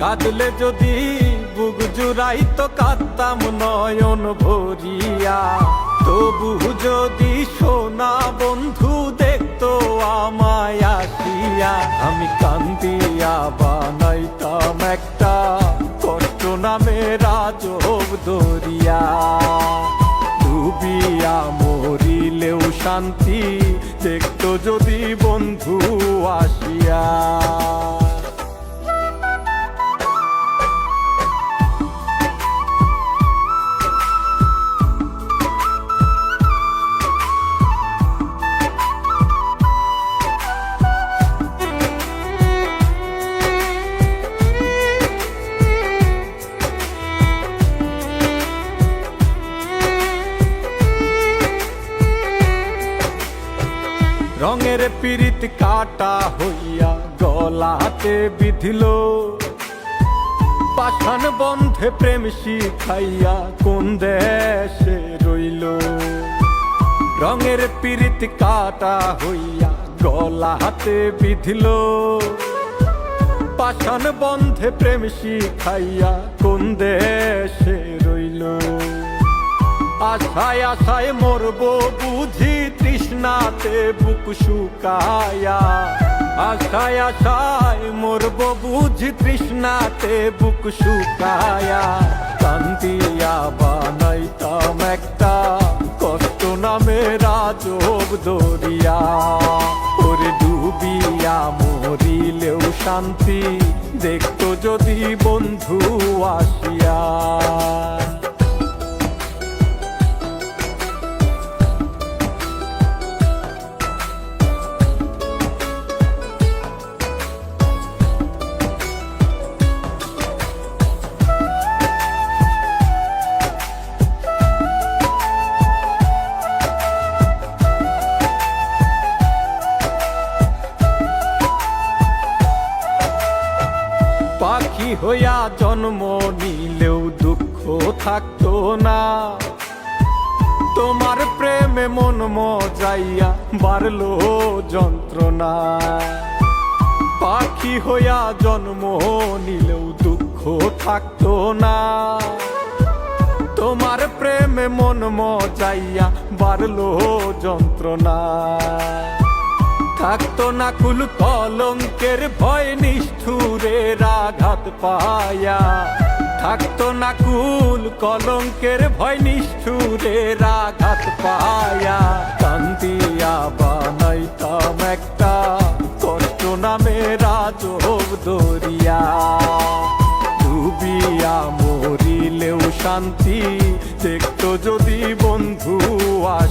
কাঁদলে যদি বুক জুড়াইতো কাঁদতাম নয়ন ভরিয়া, তবু যদি সোনা বন্ধু দেখতো আমায় আসিয়া, আমি কান্দিয়া বানাইতাম একটা কষ্ট নামের আজব দরিয়া। ডুবিয়া মরিলেও শান্তি দেখতো যদি বন্ধু আসিয়া। রঙের পিরিত কাটা হইয়া গলাতে বিধিল, পাষাণ বন্ধে প্রেম শিখাইয়া কোন দেশে রইল। রঙের পিরিত কাটা হইয়া গলাতে বিধিল, পাষাণ বন্ধে প্রেম শিখাইয়া কোন দেশে রইল। আশায় আশায় মরব বুঝি তৃষ্ণাতে বুক শুকায়া, আশায় আশায় মরব বুঝি তৃষ্ণাতে বুক শুকায়া। কান্দিয়া বানাইতাম একটা কষ্ট নামের আজব দরিয়া, ওরে ডুবিয়া মরিলেও শান্তি দেখতো যদি বন্ধু আসিয়া। পাখি হইয়া জন্ম নিলেও দুঃখ থাকতো না, তোমার প্রেমে মন মজাইয়া বাড়লো যন্ত্রণা। পাখি হইয়া জন্ম নিলেও দুঃখ থাকতো না, তোমার প্রেমে মন মজাইয়া বাড়লো যন্ত্রণা। থাকতো না কুল কলঙ্কের ভয় নিষ্ঠুরের আঘাত পায়া, থাকতো না কুল কলঙ্কের ভয় নিষ্ঠুরের আঘাত পায়া। কান্দিয়া বানাইতাম একটা কষ্ট নামের আজব দরিয়া, ডুবিয়া মরিলেও শান্তি দেখতো যদি বন্ধু আসে।